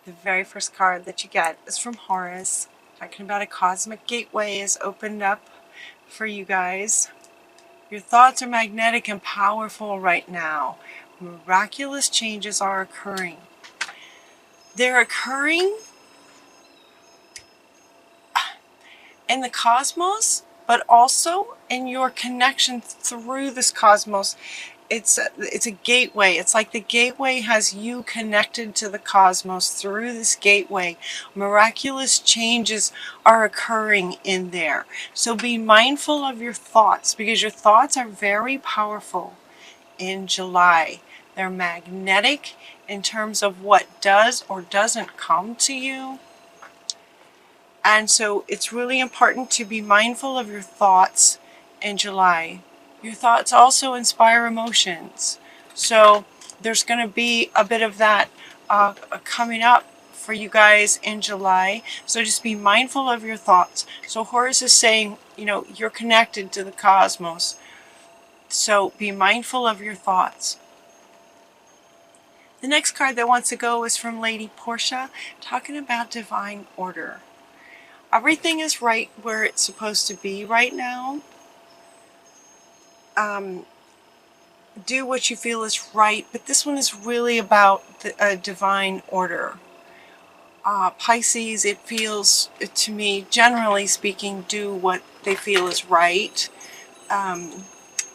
The very first card that you get is from Horus, talking about a cosmic gateway is opened up for you guys. Your thoughts are magnetic and powerful right now. Miraculous changes are occurring. They're occurring in the cosmos, but also in your connection through this cosmos. It's a gateway. It's like the gateway has you connected to the cosmos through this gateway. Miraculous changes are occurring in there. So be mindful of your thoughts, because your thoughts are very powerful in July. They're magnetic in terms of what does or doesn't come to you. And so it's really important to be mindful of your thoughts in July. Your thoughts also inspire emotions. So there's going to be a bit of that coming up for you guys in July. So just be mindful of your thoughts. So Horus is saying, you know, you're connected to the cosmos. So be mindful of your thoughts. The next card that wants to go is from Lady Portia, talking about divine order. Everything is right where it's supposed to be right now. Do what you feel is right, but this one is really about the divine order. Pisces, it feels to me, generally speaking, do what they feel is right.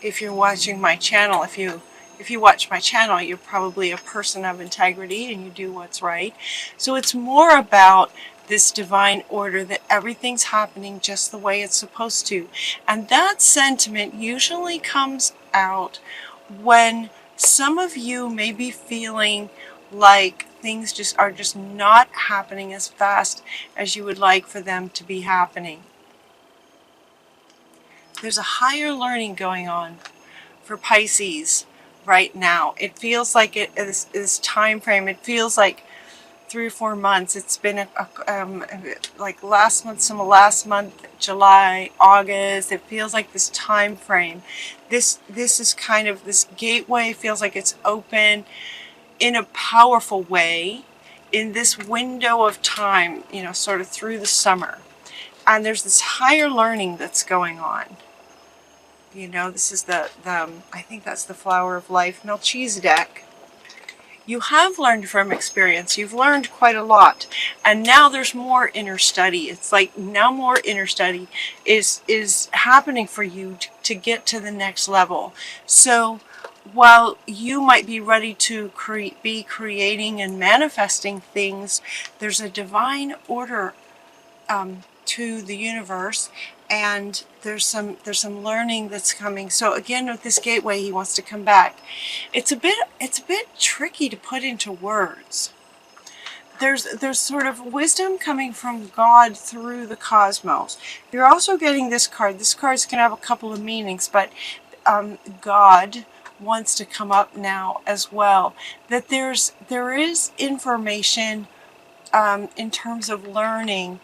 If you're watching my channel, if you watch my channel, you're probably a person of integrity and you do what's right. So it's more about this divine order, that everything's happening just the way it's supposed to. And that sentiment usually comes out when some of you may be feeling like things are just not happening as fast as you would like for them to be happening. There's a higher learning going on for Pisces right now. It feels like it is this time frame. It feels like 3 or 4 months. It's been like last month, July, August. It feels like this time frame. This is kind of, this gateway feels like it's open in a powerful way in this window of time, you know, sort of through the summer. And there's this higher learning that's going on. You know, this is the I think that's the flower of life, Melchizedek. You have learned from experience. You've learned quite a lot. And now there's more inner study. It's like now more inner study is happening for you to get to the next level. So while you might be ready to be creating and manifesting things, there's a divine order to the universe, and there's some learning that's coming. So again, with this gateway, he wants to come back. It's a bit tricky to put into words. There's sort of wisdom coming from God through the cosmos. You're also getting this card. This card's going to have a couple of meanings, but God wants to come up now as well. That there is information in terms of learning.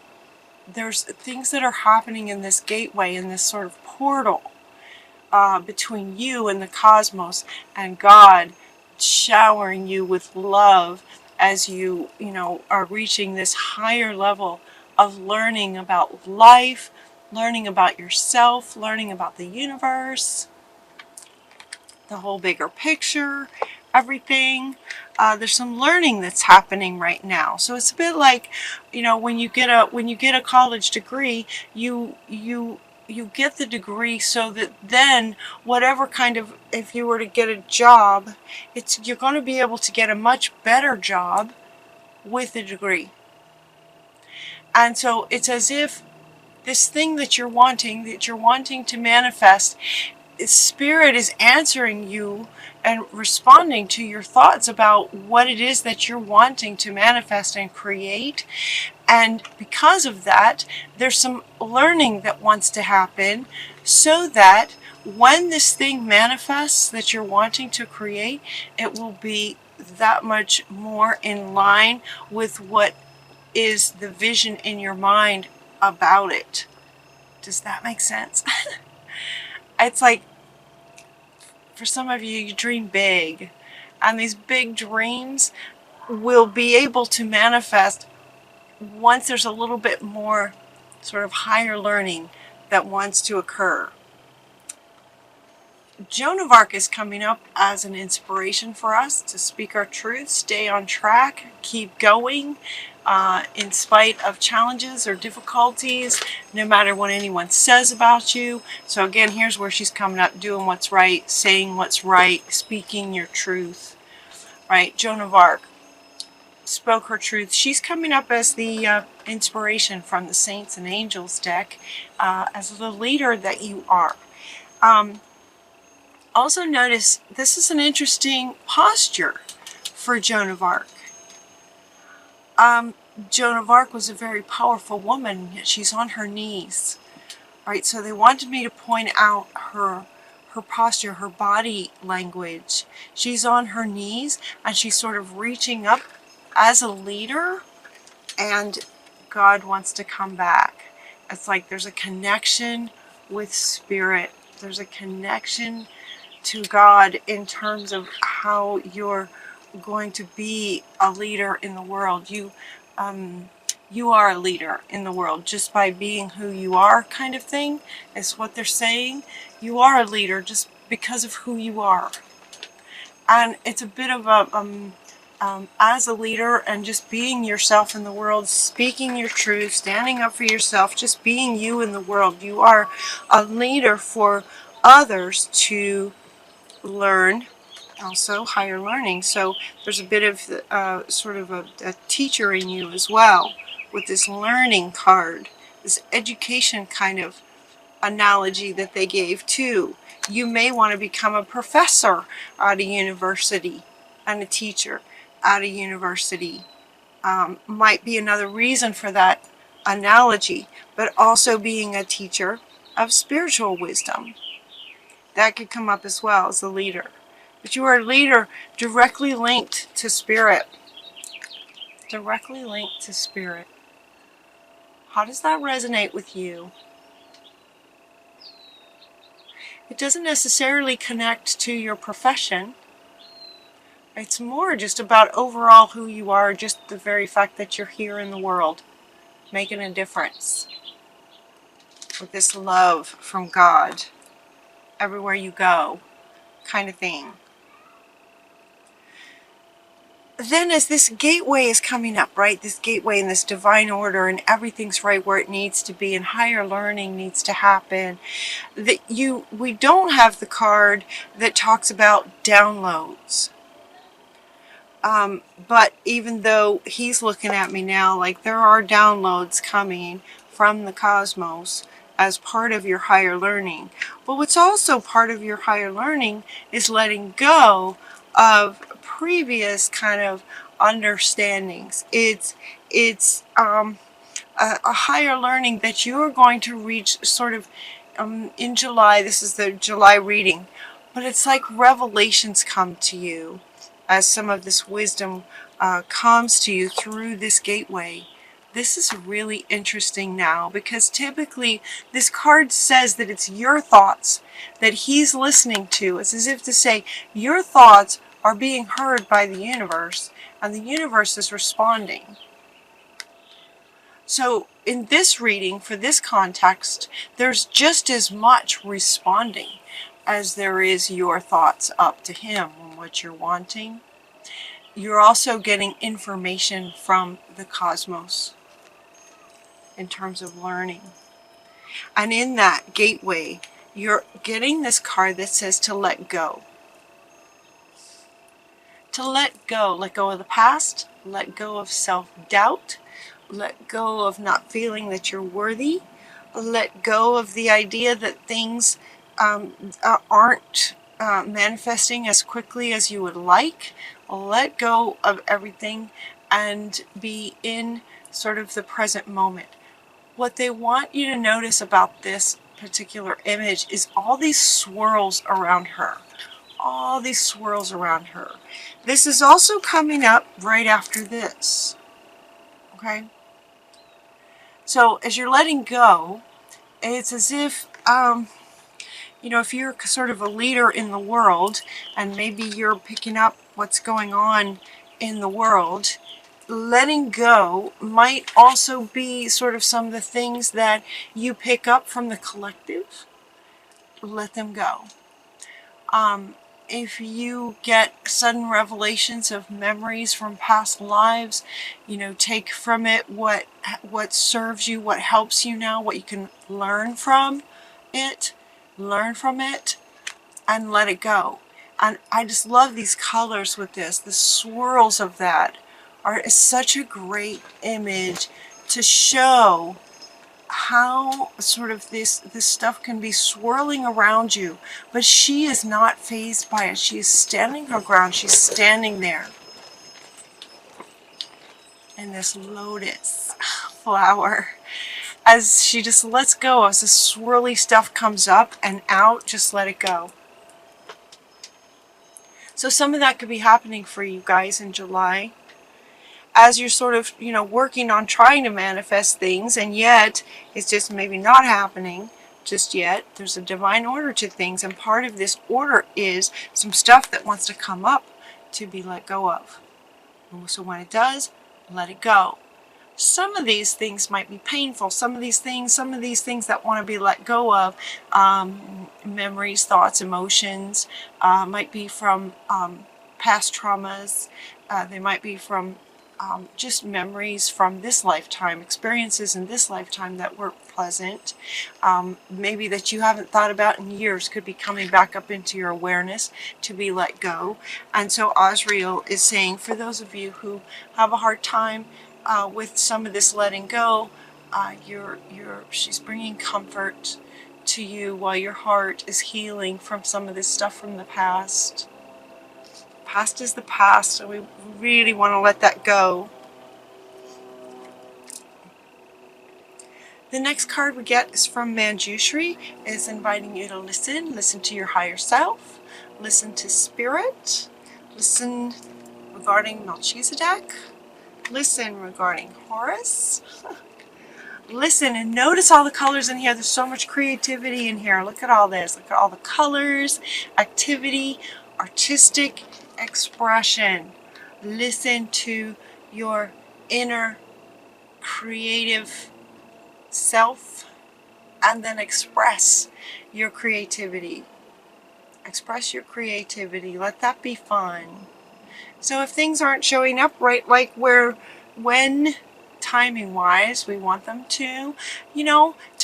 There's things that are happening in this gateway, in this sort of portal between you and the cosmos, and God showering you with love as you know, are reaching this higher level of learning about life, learning about yourself, learning about the universe, the whole bigger picture, everything. There's some learning that's happening right now. So it's a bit like, you know, when you get a college degree, you get the degree so that then whatever kind of, if you were to get a job, you're going to be able to get a much better job with the degree. And so it's as if this thing that you're wanting to manifest, Spirit is answering you and responding to your thoughts about what it is that you're wanting to manifest and create. And because of that, there's some learning that wants to happen so that when this thing manifests that you're wanting to create, it will be that much more in line with what is the vision in your mind about it. Does that make sense? It's like, for some of you, you dream big, and these big dreams will be able to manifest once there's a little bit more sort of higher learning that wants to occur. Joan of Arc is coming up as an inspiration for us to speak our truth, stay on track, keep going in spite of challenges or difficulties, no matter what anyone says about you. So again, here's where she's coming up, doing what's right, saying what's right, speaking your truth, right? Joan of Arc spoke her truth. She's coming up as the inspiration from the Saints and Angels deck as the leader that you are. Also notice this is an interesting posture for Joan of Arc. Joan of Arc was a very powerful woman, yet she's on her knees. Right, so they wanted me to point out her posture, her body language. She's on her knees and she's sort of reaching up as a leader, and God wants to come back. It's like there's a connection with spirit. There's a connection to God in terms of how you're going to be a leader in the world. You are a leader in the world just by being who you are, kind of thing, is what they're saying. You are a leader just because of who you are. And it's a bit of a, as a leader and just being yourself in the world, speaking your truth, standing up for yourself, just being you in the world. You are a leader for others to learn, also higher learning. So there's a bit of sort of a teacher in you as well with this learning card, this education kind of analogy that they gave too. You may want to become a professor at a university and a teacher at a university. Might be another reason for that analogy, but also being a teacher of spiritual wisdom. That could come up as well as a leader. But you are a leader directly linked to spirit. Directly linked to spirit. How does that resonate with you? It doesn't necessarily connect to your profession. It's more just about overall who you are, just the very fact that you're here in the world, making a difference. With this love from God, everywhere you go, kind of thing. Then as this gateway is coming up, right, this gateway in this divine order and everything's right where it needs to be and higher learning needs to happen, that we don't have the card that talks about downloads. But even though he's looking at me now, like there are downloads coming from the cosmos as part of your higher learning. But what's also part of your higher learning is letting go of previous kind of understandings. It's a higher learning that you're going to reach sort of in July. This is the July reading, but it's like revelations come to you as some of this wisdom comes to you through this gateway. This is really interesting now because typically this card says that it's your thoughts that he's listening to. It's as if to say your thoughts are being heard by the universe and the universe is responding. So in this reading, for this context, there's just as much responding as there is your thoughts up to him on what you're wanting. You're also getting information from the cosmos in terms of learning. And in that gateway, you're getting this card that says to let go. To let go of the past, let go of self-doubt, let go of not feeling that you're worthy, let go of the idea that things aren't manifesting as quickly as you would like. Let go of everything and be in sort of the present moment. What they want you to notice about this particular image is all these swirls around her. All these swirls around her. This is also coming up right after this. Okay? So as you're letting go, it's as if, if you're sort of a leader in the world and maybe you're picking up what's going on in the world, letting go might also be sort of some of the things that you pick up from the collective. Let them go. If you get sudden revelations of memories from past lives, take from it what serves you, what helps you now, what you can learn from it, and let it go. And I just love these colors with this. The swirls of that is such a great image to show how sort of this stuff can be swirling around you, but she is not fazed by it. She is standing her ground. She's standing there in this lotus flower as she just lets go. As the swirly stuff comes up and out, just let it go. So some of that could be happening for you guys in July, as you're sort of, working on trying to manifest things, and yet it's just maybe not happening just yet. There's a divine order to things, and part of this order is some stuff that wants to come up to be let go of. So when it does, let it go. Some of these things might be painful. Some of these things that want to be let go of, memories, thoughts, emotions, might be from past traumas. They might be from just memories from this lifetime, experiences in this lifetime that weren't pleasant, maybe that you haven't thought about in years, could be coming back up into your awareness to be let go. And so Osriel is saying, for those of you who have a hard time with some of this letting go, she's bringing comfort to you while your heart is healing from some of this stuff from the past. Past is the past, and we really want to let that go. The next card we get is from Manjushri. It's inviting you to listen to your higher self, listen to spirit, listen regarding Melchizedek, listen regarding Horus. Listen and notice all the colors in here. There's so much creativity in here. Look at all this. Look at all the colors, activity, artistic expression. Listen to your inner creative self, and then express your creativity. Express your creativity. Let that be fun. So if things aren't showing up right, like when timing wise we want them to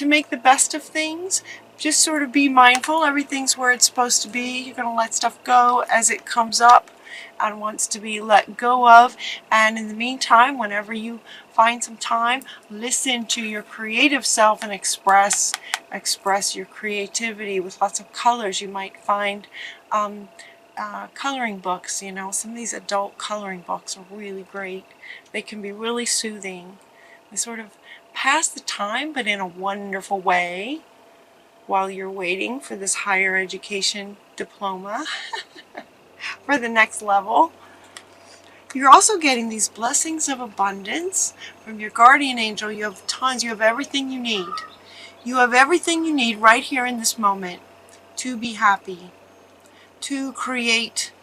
make the best of things, just sort of be mindful. Everything's where it's supposed to be. You're going to let stuff go as it comes up and wants to be let go of. And in the meantime, whenever you find some time, listen to your creative self and express your creativity with lots of colors. You might find coloring books. Some of these adult coloring books are really great. They can be really soothing. They sort of pass the time, but in a wonderful way, while you're waiting for this higher education diploma for the next level. You're also getting these blessings of abundance from your guardian angel. You have tons. You have everything you need. You have everything you need right here in this moment to be happy, to create,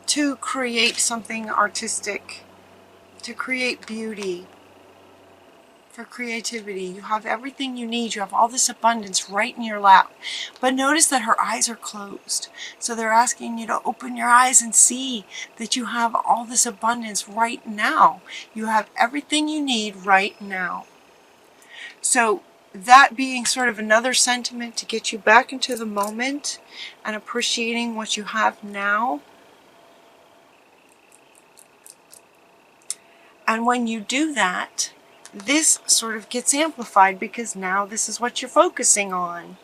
to create something artistic, to create beauty. For creativity, you have everything you need. You have all this abundance right in your lap. But notice that her eyes are closed. So they're asking you to open your eyes and see that you have all this abundance right now. You have everything you need right now. So that being sort of another sentiment to get you back into the moment and appreciating what you have now. And when you do that, this sort of gets amplified because now this is what you're focusing on.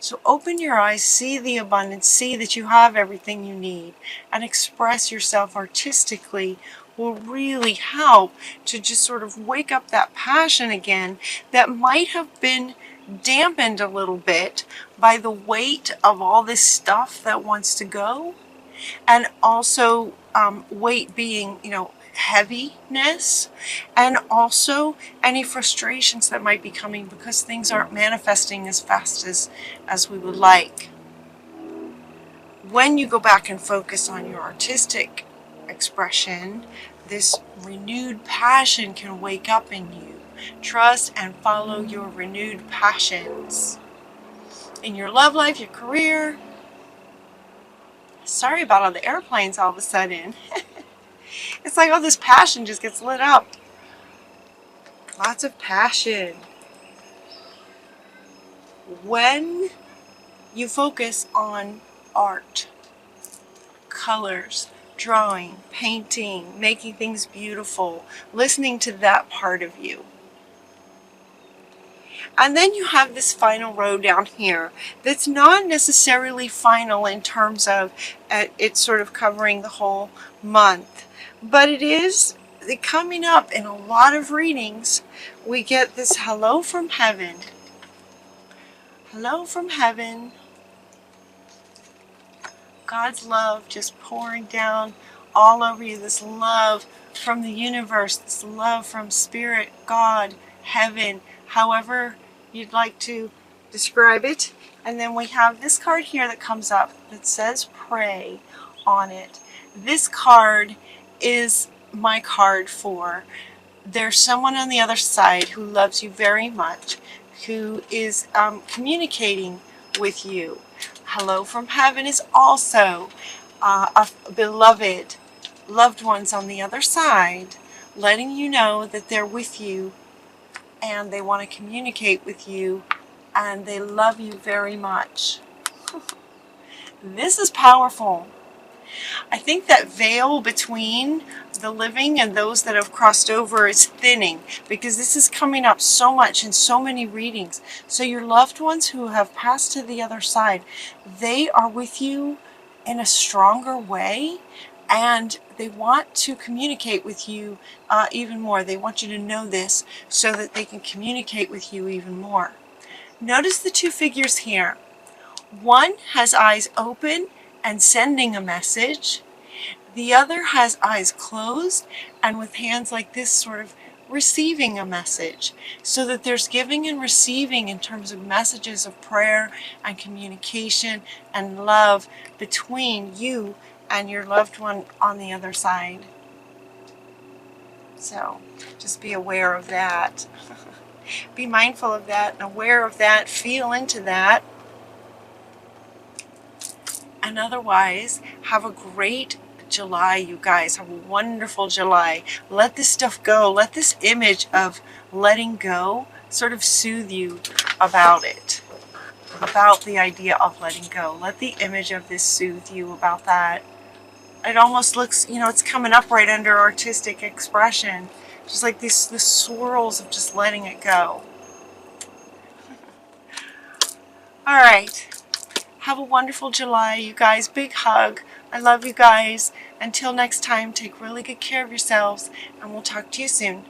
So open your eyes, see the abundance, see that you have everything you need, and express yourself artistically will really help to just sort of wake up that passion again that might have been dampened a little bit by the weight of all this stuff that wants to go. And also weight being, heaviness, and also any frustrations that might be coming because things aren't manifesting as fast as we would like. When you go back and focus on your artistic expression, this renewed passion can wake up in you. Trust and follow your renewed passions in your love life, your career. Sorry about all the airplanes all of a sudden. It's like all this passion just gets lit up. Lots of passion. When you focus on art, colors, drawing, painting, making things beautiful, listening to that part of you. And then you have this final row down here that's not necessarily final in terms of it's sort of covering the whole month, but it is coming up in a lot of readings. We get this hello from heaven. Hello from heaven. God's love just pouring down all over you. This love from the universe, this love from Spirit, God, heaven, however you'd like to describe it. And then we have this card here that comes up that says pray on it. This card is my card for there's someone on the other side who loves you very much, who is communicating with you. Hello from heaven is also a beloved, loved ones on the other side, letting you know that they're with you and they want to communicate with you and they love you very much. This is powerful. I think that veil between the living and those that have crossed over is thinning, because this is coming up so much in so many readings. So your loved ones who have passed to the other side, they are with you in a stronger way, and they want to communicate with you even more. They want you to know this so that they can communicate with you even more. Notice the two figures here. One has eyes open and sending a message. The other has eyes closed and with hands like this, sort of receiving a message. So that there's giving and receiving in terms of messages of prayer and communication and love between you and your loved one on the other side. So just be aware of that. Be mindful of that and aware of that. Feel into that. And otherwise, have a great July, you guys. Have a wonderful July. Let this stuff go. Let this image of letting go sort of soothe you about it, about the idea of letting go. Let the image of this soothe you about that. It almost looks, you know, it's coming up right under artistic expression. Just like these swirls of just letting it go. All right. Have a wonderful July, you guys. Big hug. I love you guys. Until next time, take really good care of yourselves, and we'll talk to you soon.